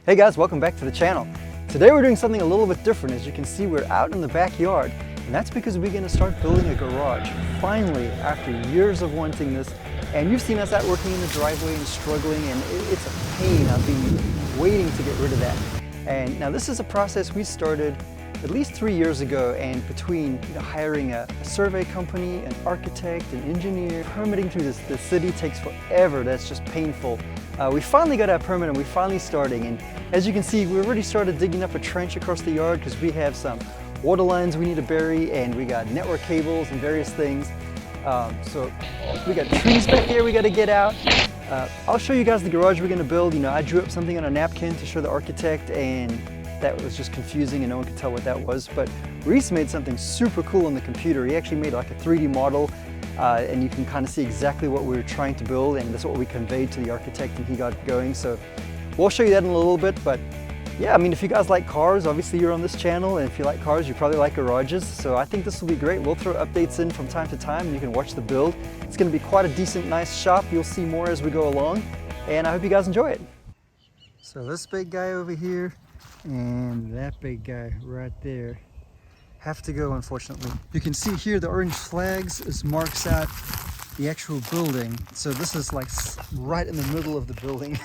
Hey guys, welcome back to the channel. Today we're doing something a little bit different. As you can see, we're out in the backyard, and that's because we're going to start building a garage. Finally, after years of wanting this, and you've seen us out working in the driveway and struggling, and it's a pain. I've been waiting to get rid of that. And now this is a process we started at least 3 years ago, and between hiring a survey company, an architect, an engineer, permitting through the city takes forever. That's just painful. We finally got our permit and we're finally starting, and as you can see, we already started digging up a trench across the yard because we have some water lines we need to bury, and we got network cables and various things. So we got trees back there we got to get out. I'll show you guys the garage we're going to build. I drew up something on a napkin to show the architect, and that was just confusing and no one could tell what that was. But Reese made something super cool on the computer. He actually made like a 3D model, and you can kind of see exactly what we were trying to build, and that's what we conveyed to the architect and he got going. So we'll show you that in a little bit. But yeah, I mean, if you guys like cars, obviously you're on this channel, and if you like cars, you probably like garages. So I think this will be great. We'll throw updates in from time to time and you can watch the build. It's going to be quite a decent, nice shop. You'll see more as we go along, and I hope you guys enjoy it. So this big guy over here and that big guy right there have to go, unfortunately. You can see here the orange flags is marks out the actual building. So this is like right in the middle of the building.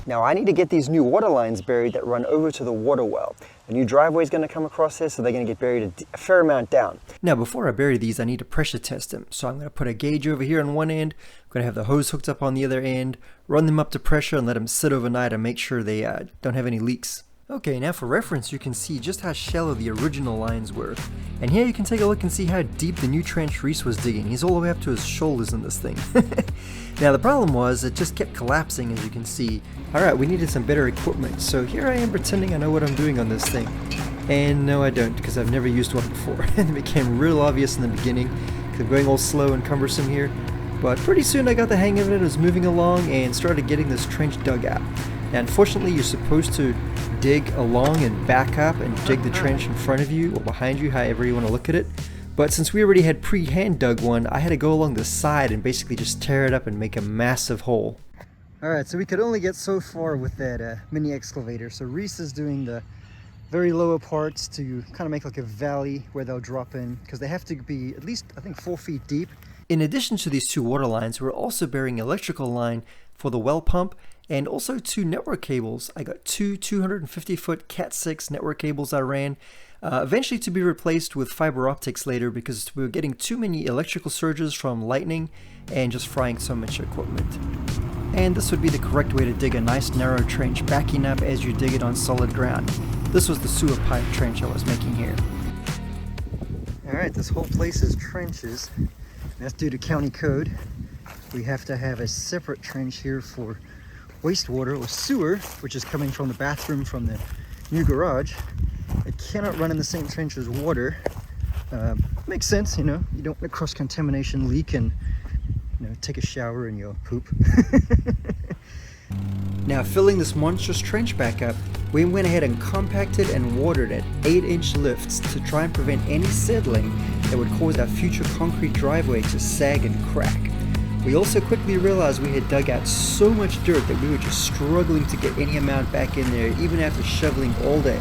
Now I need to get these new water lines buried that run over to the water well. A new driveway is going to come across this, so they're going to get buried a fair amount down. Now before I bury these, I need to pressure test them. So I'm going to put a gauge over here on one end, I'm going to have the hose hooked up on the other end, run them up to pressure and let them sit overnight and make sure they don't have any leaks. Okay, now for reference, you can see just how shallow the original lines were. And here you can take a look and see how deep the new trench Reese was digging. He's all the way up to his shoulders in this thing. Now the problem was it just kept collapsing, as you can see. Alright, we needed some better equipment, so here I am pretending I know what I'm doing on this thing. And no, I don't, because I've never used one before. And it became real obvious in the beginning, because I'm going all slow and cumbersome here. But pretty soon I got the hang of it, I was moving along and started getting this trench dug out. Now unfortunately you're supposed to dig along and back up and dig the trench in front of you or behind you, however you want to look at it. But since we already had pre-hand dug one, I had to go along the side and basically just tear it up and make a massive hole. Alright, so we could only get so far with that mini excavator. So Reese is doing the very lower parts to kind of make like a valley where they'll drop in, because they have to be at least, I think, 4 feet deep. In addition to these 2 water lines, we're also burying electrical line for the well pump, and also 2 network cables. I got 2 250-foot Cat6 network cables I ran, eventually to be replaced with fiber optics later, because we were getting too many electrical surges from lightning and just frying so much equipment. And this would be the correct way to dig a nice narrow trench, backing up as you dig it on solid ground. This was the sewer pipe trench I was making here. Alright, this whole place is trenches. That's due to county code. We have to have a separate trench here for wastewater or sewer, which is coming from the bathroom from the new garage. It cannot run in the same trench as water. Makes sense, you don't want a cross-contamination leak and take a shower in your poop. Now filling this monstrous trench back up, we went ahead and compacted and watered at 8-inch lifts to try and prevent any settling that would cause our future concrete driveway to sag and crack. We also quickly realized we had dug out so much dirt that we were just struggling to get any amount back in there, even after shoveling all day.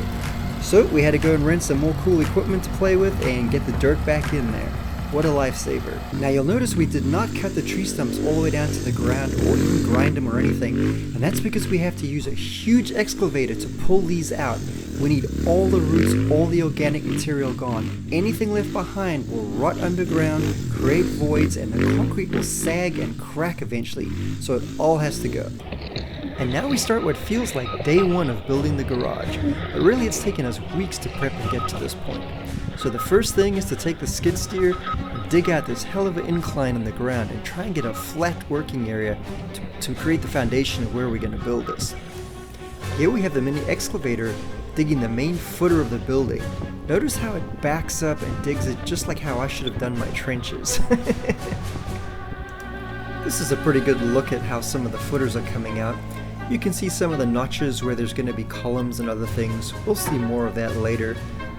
So we had to go and rent some more cool equipment to play with and get the dirt back in there. What a lifesaver. Now you'll notice we did not cut the tree stumps all the way down to the ground or even grind them or anything, and that's because we have to use a huge excavator to pull these out. We need all the roots, all the organic material gone. Anything left behind will rot underground, create voids, and the concrete will sag and crack eventually, so it all has to go. And now we start what feels like day one of building the garage, but really it's taken us weeks to prep and get to this point. So the first thing is to take the skid steer and dig out this hell of an incline in the ground and try and get a flat working area to create the foundation of where we're going to build this. Here we have the mini excavator digging the main footer of the building. Notice how it backs up and digs it just like how I should have done my trenches. This is a pretty good look at how some of the footers are coming out. You can see some of the notches where there's going to be columns and other things. We'll see more of that later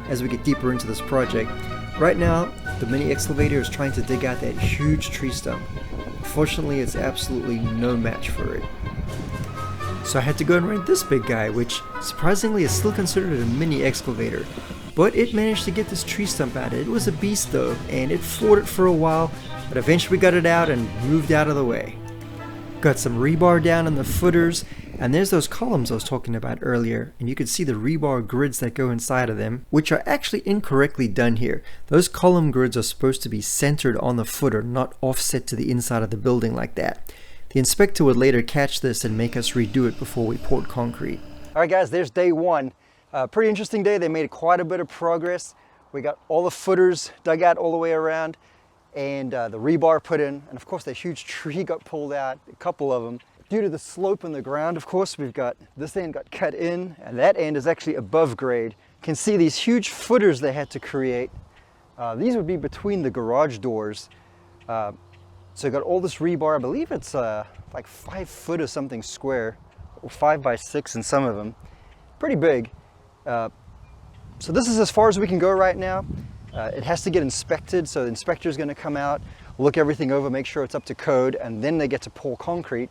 as we get deeper into this project. Right now, the mini excavator is trying to dig out that huge tree stump. Unfortunately, it's absolutely no match for it. So I had to go and rent this big guy, which surprisingly is still considered a mini excavator. But it managed to get this tree stump out. It was a beast though, and it floored it for a while, but eventually we got it out and moved out of the way. Got some rebar down in the footers, and there's those columns I was talking about earlier, and you can see the rebar grids that go inside of them, which are actually incorrectly done here. Those column grids are supposed to be centered on the footer, not offset to the inside of the building like that. The inspector would later catch this and make us redo it before we poured concrete. All right guys, there's day one. Pretty interesting day. They made quite a bit of progress. We got all the footers dug out all the way around, and the rebar put in, and of course the huge tree got pulled out, a couple of them. Due to the slope in the ground, of course, we've got this end got cut in, and that end is actually above grade. You can see these huge footers they had to create. These would be between the garage doors. So you got all this rebar. I believe it's like 5 foot or something square, or 5 by 6 in some of them. Pretty big. So this is as far as we can go right now. It has to get inspected, so the inspector is going to come out, look everything over, make sure it's up to code, and then they get to pour concrete.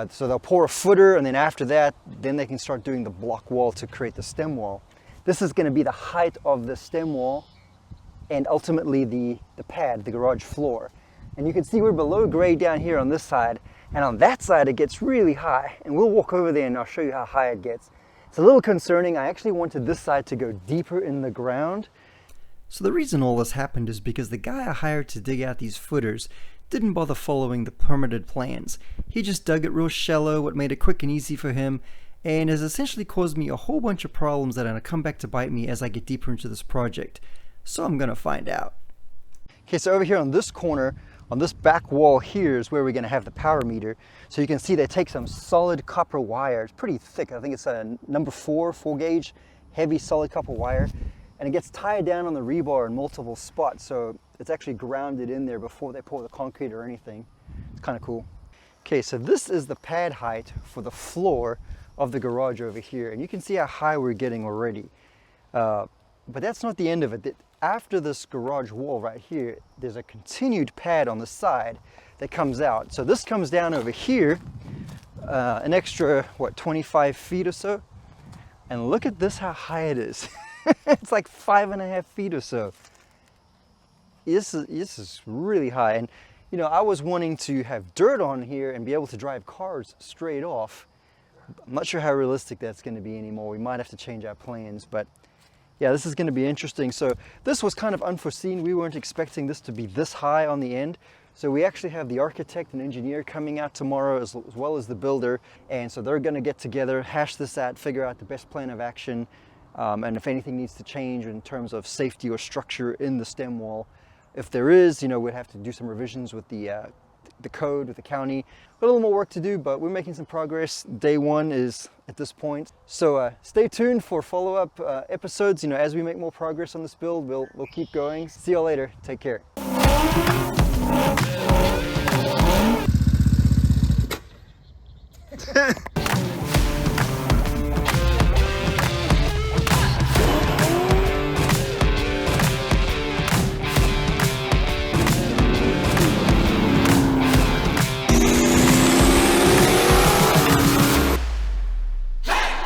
So they'll pour a footer, and then after that, then they can start doing the block wall to create the stem wall. This is going to be the height of the stem wall and ultimately the pad, the garage floor. And you can see we're below grade down here on this side, and on that side it gets really high, and we'll walk over there and I'll show you how high it gets. It's a little concerning. I actually wanted this side to go deeper in the ground. So the reason all this happened is because the guy I hired to dig out these footers didn't bother following the permitted plans. He just dug it real shallow, what made it quick and easy for him, and has essentially caused me a whole bunch of problems that are going to come back to bite me as I get deeper into this project. So I'm going to find out. Okay, so over here on this corner, on this back wall here is where we're going to have the power meter. So you can see they take some solid copper wire. It's pretty thick. I think it's a number 4 gauge, heavy solid copper wire. And it gets tied down on the rebar in multiple spots. So it's actually grounded in there before they pour the concrete or anything. It's kind of cool. Okay, so this is the pad height for the floor of the garage over here. And you can see how high we're getting already. But that's not the end of it. After this garage wall right here, there's a continued pad on the side that comes out. So this comes down over here, an extra, 25 feet or so. And look at this, how high it is. It's like 5.5 feet or so. This is really high. And you know, I was wanting to have dirt on here and be able to drive cars straight off. I'm not sure how realistic that's going to be anymore. We might have to change our plans, but yeah, this is going to be interesting. So this was kind of unforeseen. We weren't expecting this to be this high on the end. So we actually have the architect and engineer coming out tomorrow as well as the builder. And so they're going to get together, hash this out, figure out the best plan of action. And if anything needs to change in terms of safety or structure in the stem wall. If there is, you know, we'd have to do some revisions with the code, with the county. A little more work to do, but we're making some progress. Day one is at this point. So stay tuned for follow-up episodes. You know, as we make more progress on this build, we'll keep going. See y'all later. Take care.